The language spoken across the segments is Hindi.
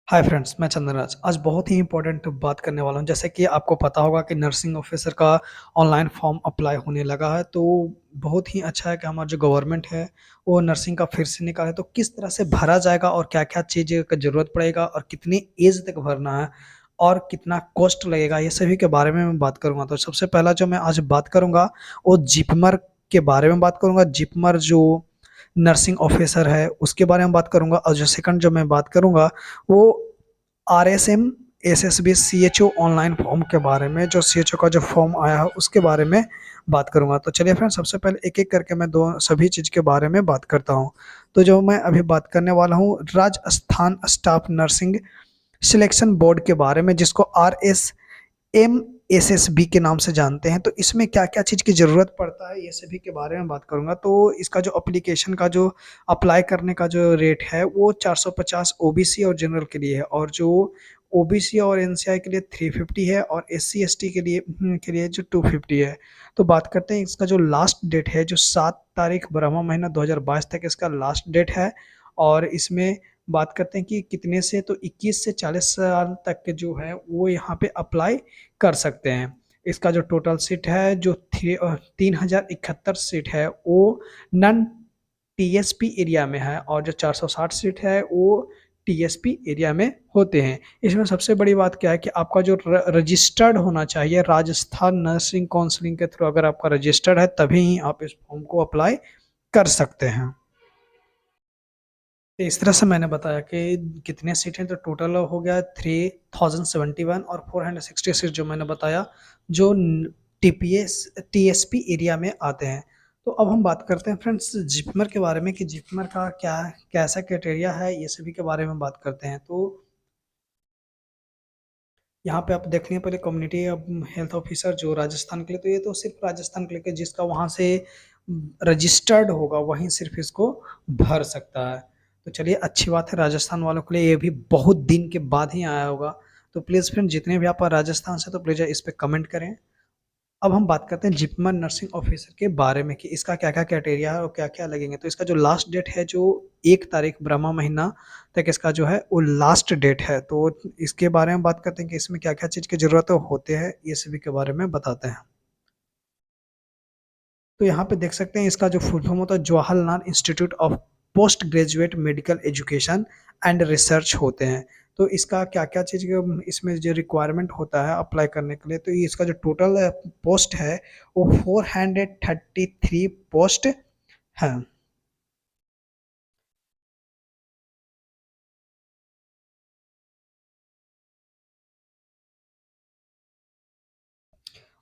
हाय फ्रेंड्स, मैं चंदनराज। आज बहुत ही इम्पोर्टेंट बात करने वाला हूँ। जैसे कि आपको पता होगा कि नर्सिंग ऑफिसर का ऑनलाइन फॉर्म अप्लाई होने लगा है, तो बहुत ही अच्छा है कि हमारा जो गवर्नमेंट है, वो नर्सिंग का फिर से निकाले। तो किस तरह से भरा जाएगा और क्या-क्या चीज़ें का ज़रूरत पड़ेगा और कितनी एज तक भरना है और कितना कॉस्ट लगेगा, ये सभी के बारे में मैं बात करूँगा। तो सबसे पहला जो मैं आज बात करूँगा, वो जिपमर के बारे में बात करूँगा। जिपमर जो नर्सिंग ऑफिसर है, उसके बारे में बात करूँगा और जो सेकंड जो मैं बात करूँगा, वो RSM SSB CHO online form के बारे में, जो सीएचओ का जो फॉर्म आया है उसके बारे में बात करूंगा। तो चलिए फ्रेंड्स, सबसे पहले एक एक करके मैं दो सभी चीज़ के बारे में बात करता हूं। तो जो मैं अभी बात करने वाला हूं, Rajasthan staff nursing selection board के बारे में, जिसको RSMSSB के नाम से जानते हैं। तो इसमें क्या-क्या चीज़ की ज़रूरत पड़ता है, ये सभी के बारे में बात करूँगा। तो इसका जो एप्लीकेशन का जो अप्लाई करने का जो रेट है, वो 450 ओबीसी और जनरल के लिए है, और जो ओबीसी और एनसीआई के लिए 350 है, और एससी एसटी के लिए जो 250 है। तो बात करते हैं इसका जो लास्ट डेट है, जो 7 तारीख ब्रह्मा महीना 2022 तक इसका लास्ट डेट है। और इसमें बात करते हैं कि कितने से, तो 21 से 40 साल तक के जो है वो यहाँ पे अप्लाई कर सकते हैं। इसका जो टोटल सीट है, जो 3071 सीट है, वो नॉन टीएसपी एरिया में है, और जो 460 सीट है वो टीएसपी एरिया में होते हैं। इसमें सबसे बड़ी बात क्या है कि आपका जो रजिस्टर्ड होना चाहिए, राजस्थान नर्सिंग काउंसिलिंग के थ्रू अगर आपका रजिस्टर्ड है, तभी ही आप इस फॉर्म को अप्लाई कर सकते हैं। तो इस तरह से मैंने बताया कि कितने सीट हैं, तो टोटल हो गया 3071, और 466 जो मैंने बताया, जो टीपीएस टीएसपी एरिया में आते हैं। तो अब हम बात करते हैं फ्रेंड्स जिपमर के बारे में, कि जिपमर का क्या कैसा क्राइटेरिया है, ये सभी के बारे में बात करते हैं। तो यहाँ पे आप देख लें पहले, कम्युनिटी हेल्थ ऑफिसर जो राजस्थान के लिए, तो ये तो सिर्फ राजस्थान के लिए, कि जिसका वहाँ से रजिस्टर्ड होगा वहीं सिर्फ इसको भर सकता है। तो चलिए, अच्छी बात है, राजस्थान वालों के लिए ये भी बहुत दिन के बाद ही आया होगा। तो प्लीज़ फ्रेंड, जितने भी आप राजस्थान से, तो प्लीज़ इस पर कमेंट करें। अब हम बात करते हैं जिपमर नर्सिंग ऑफिसर के बारे में, कि इसका क्या-क्या क्राइटेरिया है और क्या-क्या लगेंगे। तो इसका जो लास्ट डेट है, जो 1 तारीख ब्रह्मा महीना तक इसका जो है वो लास्ट डेट है। तो इसके बारे में बात करते हैं कि इसमें क्या-क्या चीज़ की ज़रूरत होते हैं, ये सभी के बारे में बताते हैं। तो यहाँ पे देख सकते हैं, इसका जो फुल फॉर्म होता है, Jawaharlal institute of post graduate medical education and research होते हैं। तो इसका क्या-क्या चीज़ का इसमें जो रिक्वायरमेंट होता है अप्लाई करने के लिए, तो ये इसका जो टोटल पोस्ट है, वो 433 पोस्ट है।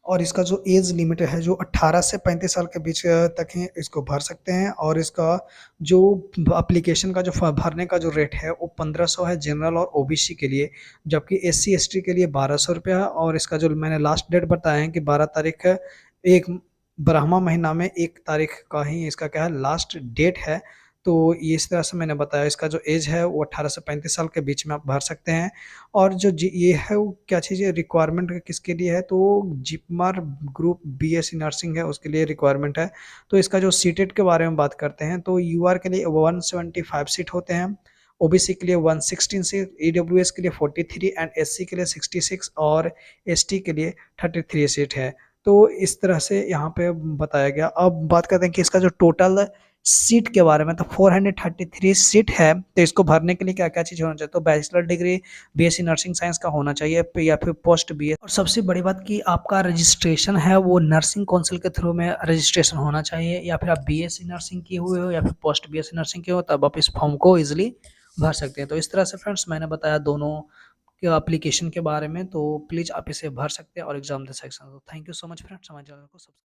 और इसका जो एज लिमिट है, जो 18 से 35 साल के बीच तक है, इसको भर सकते हैं। और इसका जो एप्लीकेशन का जो भरने का जो रेट है, वो 1500 है जनरल और ओबीसी के लिए, जबकि एससी एसटी के लिए 1200 रुपया है। और इसका जो मैंने लास्ट डेट बताया है कि 12 तारीख है, एक ब्रह्मा महीना में 1 तारीख का ही इसका क्या है, लास्ट डेट है। तो ये इस तरह से मैंने बताया, इसका जो एज है वो 18 से 35 साल के बीच में आप भर सकते हैं। और जो ये है, वो क्या चीज़ है, रिक्वायरमेंट किसके लिए है, तो जिपमर ग्रुप बीएससी नर्सिंग है, उसके लिए रिक्वायरमेंट है। तो इसका जो सीटेट के बारे में बात करते हैं, तो यूआर के लिए 175 सीट होते हैं, ओबीसी के लिए 116 सीट, ईडब्ल्यूएस के लिए 43 एंड एससी के लिए 66 और एसटी के लिए 33 सीट है। तो इस तरह से यहाँ पे बताया गया। अब बात करते हैं कि इसका जो टोटल सीट के बारे में, तो 433 सीट है। तो इसको भरने के लिए क्या-क्या चीज़ होना चाहिए, तो bachelor degree BSc nursing science का होना चाहिए, या फिर पोस्ट बीए। और सबसे बड़ी बात कि आपका रजिस्ट्रेशन है वो नर्सिंग काउंसिल के थ्रू में रजिस्ट्रेशन होना चाहिए, या फिर आप बीएससी नर्सिंग किए हुए हो या फिर पोस्ट बीएससी नर्सिंग किए हो, तब आप इस फॉर्म को ईजिली भर सकते हैं। तो इस तरह से फ्रेंड्स मैंने बताया दोनों के एप्लीकेशन के बारे में, तो प्लीज़ आप इसे भर सकते हैं और एग्ज़ाम दे सकते हैं। तो thank you so much friends, हमारे चैनल को सब्सक्राइब